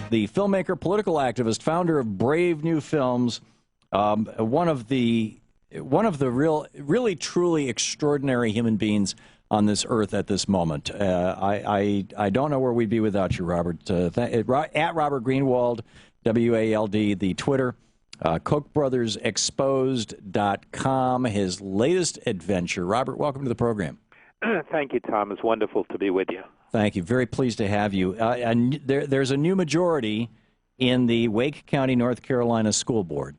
the filmmaker, political activist, founder of Brave New Films, one of the really truly extraordinary human beings on this earth at this moment. I don't know where we'd be without you, Robert. At Robert Greenwald, W-A-L-D, the Twitter. Koch Brothers Exposed.com, his latest adventure. Robert, welcome to the program. Thank you, Tom. It's wonderful to be with you. Thank you. Very pleased to have you. There's a new majority in the Wake County, North Carolina School Board.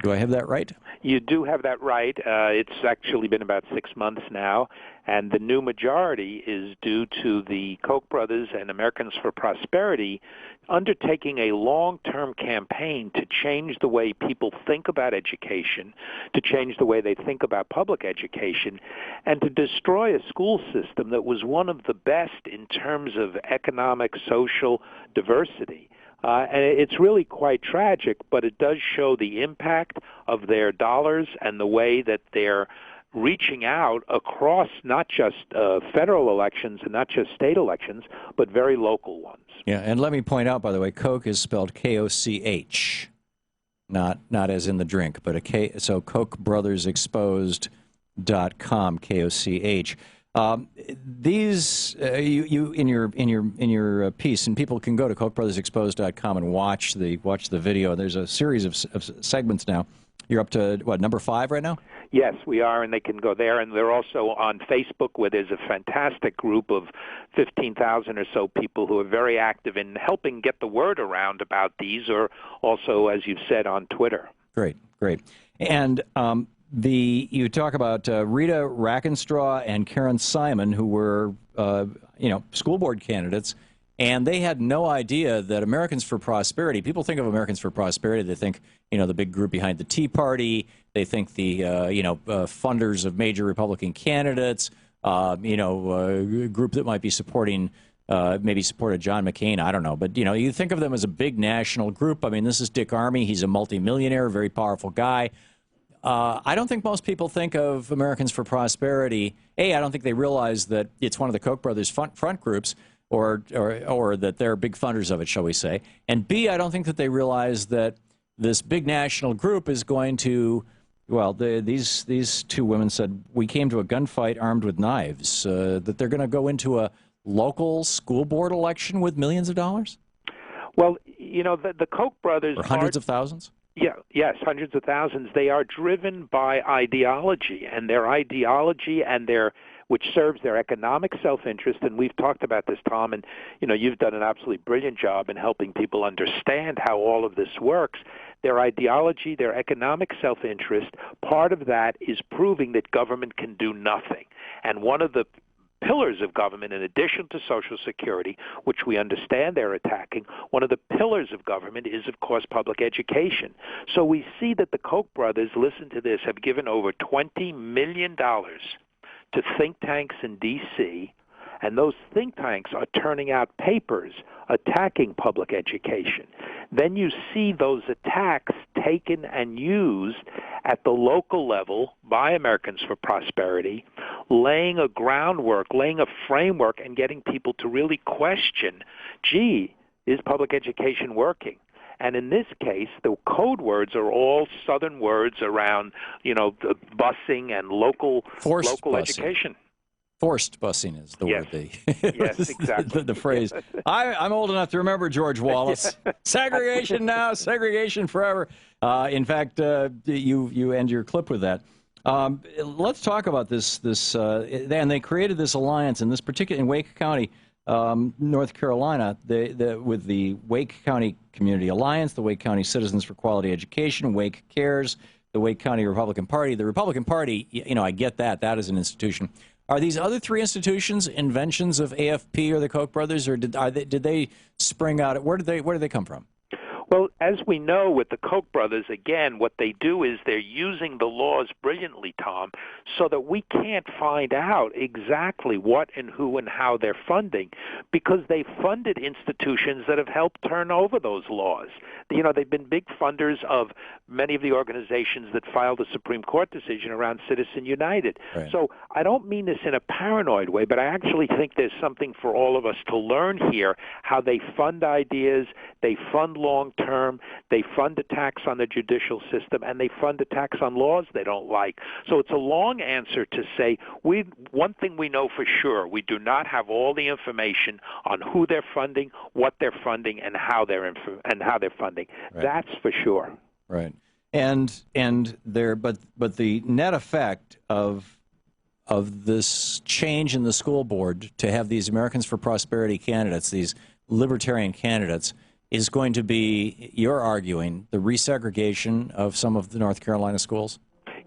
Do I have that right? You do have that right. It's actually been about 6 months now, and the new majority is due to the Koch brothers and Americans for Prosperity undertaking a long-term campaign to change the way people think about education, to change the way they think about public education, and to destroy a school system that was one of the best in terms of economic, social diversity. And it's really quite tragic, but it does show the impact of their dollars and the way that they're reaching out across not just federal elections and not just state elections, but very local ones. Yeah, and let me point out, by the way, Koch is spelled K-O-C-H, not as in the drink, but a K. So Koch Brothers Exposed.com, K-O-C-H. These you in your piece, and people can go to KochBrothersExposed.com and watch the video. There's a series of segments now. You're up to what, number 5 right now? Yes, we are, and they can go there. And they're also on Facebook, where there's a fantastic group of 15,000 or so people who are very active in helping get the word around about these, or also, as you've said, on Twitter. Great, great. And you talk about Rita Rackenstraw and Karen Simon, who were school board candidates, and they had no idea that Americans for Prosperity, people think of Americans for Prosperity, they think, the big group behind the Tea Party, they think the, funders of major Republican candidates, a group that might be supporting, maybe supported John McCain, I don't know. But, you think of them as a big national group. I mean, this is Dick Armey. He's a multimillionaire, very powerful guy. I don't think most people think of Americans for Prosperity. A, I don't think they realize that it's one of the Koch brothers front groups, or that they're big funders of it, shall we say. And B, I don't think that they realize that this big national group is going to, well, these two women said, we came to a gunfight armed with knives, that they're going to go into a local school board election with millions of dollars? Well, the Koch brothers... Or hundreds of thousands? Yeah, yes, hundreds of thousands. They are driven by ideology, and their ideology and which serves their economic self-interest, and we've talked about this, Tom, and you've done an absolutely brilliant job in helping people understand how all of this works. Their ideology, their economic self-interest, part of that is proving that government can do nothing. And one of the pillars of government, in addition to Social Security, which we understand they're attacking, one of the pillars of government is, of course, public education. So we see that the Koch brothers, listen to this, have given over $20 million to think tanks in D.C., and those think tanks are turning out papers attacking public education. Then you see those attacks taken and used at the local level by Americans for Prosperity, laying a groundwork, laying a framework, and getting people to really question, gee, is public education working? And in this case, the code words are all Southern words around, the busing and local education. Forced busing is the word. Yes, exactly. the phrase. I'm old enough to remember George Wallace. Segregation now, segregation forever. In fact, you end your clip with that. Let's talk about this. And they created this alliance in Wake County, North Carolina, with the Wake County Community Alliance, the Wake County Citizens for Quality Education, Wake Cares, the Wake County Republican Party. The Republican Party, I get that. That is an institution. Are these other three institutions inventions of AFP or the Koch brothers, or did they spring out? Where did they come from? Well, as we know with the Koch brothers, again, what they do is they're using the laws brilliantly, Tom, so that we can't find out exactly what and who and how they're funding, because they funded institutions that have helped turn over those laws. You know, they've been big funders of many of the organizations that filed a Supreme Court decision around Citizen United. Right. So I don't mean this in a paranoid way, but I actually think there's something for all of us to learn here, how they fund ideas, they fund long-term, they fund attacks on the judicial system, and they fund attacks on laws they don't like. So it's a long answer to say one thing we know for sure, we do not have all the information on who they're funding, what they're funding, and how they're funding. Right. That's for sure. Right. And there, but the net effect of this change in the school board to have these Americans for Prosperity candidates, these libertarian candidates, is going to be, you're arguing, the resegregation of some of the North Carolina schools?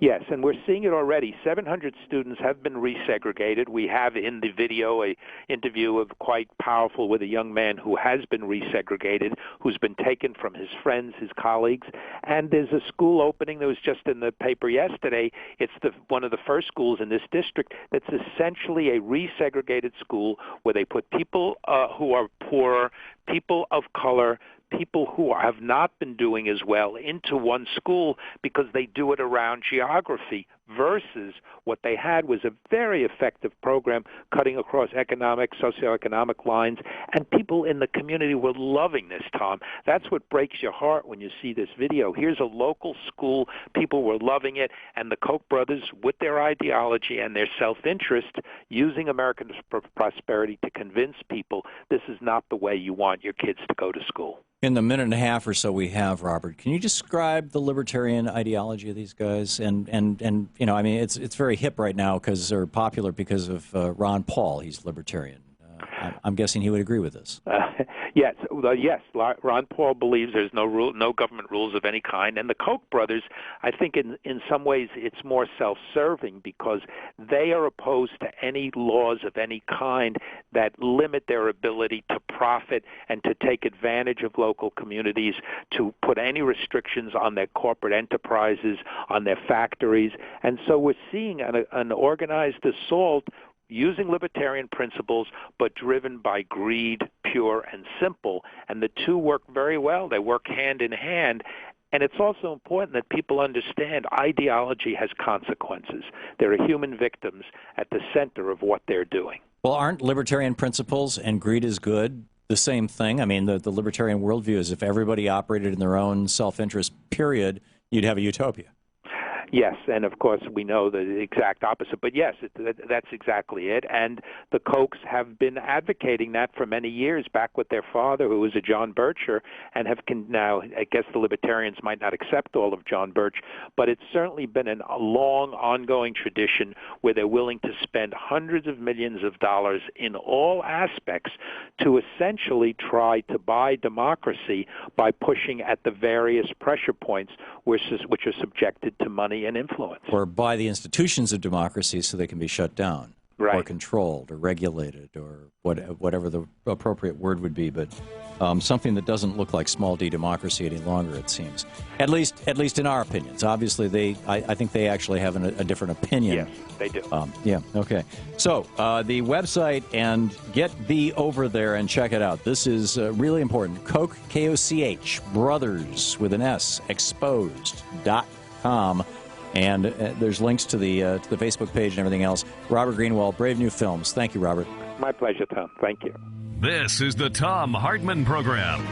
Yes, and we're seeing it already. 700 students have been resegregated. We have in the video an interview of quite powerful with a young man who has been resegregated, who's been taken from his friends, his colleagues. And there's a school opening that was just in the paper yesterday. It's one of the first schools in this district that's essentially a resegregated school where they put people who are poor, people of color, people who have not been doing as well into one school because they do it around geography, versus what they had was a very effective program cutting across economic, socioeconomic lines, and people in the community were loving this, Tom. That's what breaks your heart when you see this video. Here's a local school, people were loving it, and the Koch brothers, with their ideology and their self-interest, using American prosperity to convince people this is not the way you want your kids to go to school. In the minute and a half or so we have, Robert, can you describe the libertarian ideology of these guys? And you know, I mean, it's very hip right now or popular because of Ron Paul. He's libertarian. I'm guessing he would agree with this. Yes. Ron Paul believes there's no government rules of any kind, and the Koch brothers, I think, in some ways, it's more self-serving because they are opposed to any laws of any kind that limit their ability to profit and to take advantage of local communities, to put any restrictions on their corporate enterprises, on their factories, and so we're seeing an organized assault using libertarian principles, but driven by greed, pure and simple. And the two work very well. They work hand in hand. And it's also important that people understand ideology has consequences. There are human victims at the center of what they're doing. Well, aren't libertarian principles and greed is good the same thing? I mean, the libertarian worldview is if everybody operated in their own self-interest, period, you'd have a utopia. Yes, and of course we know the exact opposite. But yes, that's exactly it. And the Kochs have been advocating that for many years, back with their father, who was a John Bircher, and now, I guess the libertarians might not accept all of John Birch, but it's certainly been a long, ongoing tradition where they're willing to spend hundreds of millions of dollars in all aspects to essentially try to buy democracy by pushing at the various pressure points which are subjected to money and influence. Or by the institutions of democracy so they can be shut down, right, or controlled, or regulated, or whatever the appropriate word would be, but something that doesn't look like small d democracy any longer, it seems. At least in our opinions. Obviously, I think they actually have a different opinion. Yes, they do. Yeah, okay. So, the website, and get thee over there and check it out. This is really important. Koch, K-O-C-H, Brothers, with an S, exposed.com. And there's links to the Facebook page and everything else. Robert Greenwald, Brave New Films. Thank you, Robert. My pleasure, Tom. Thank you. This is the Thom Hartmann Program.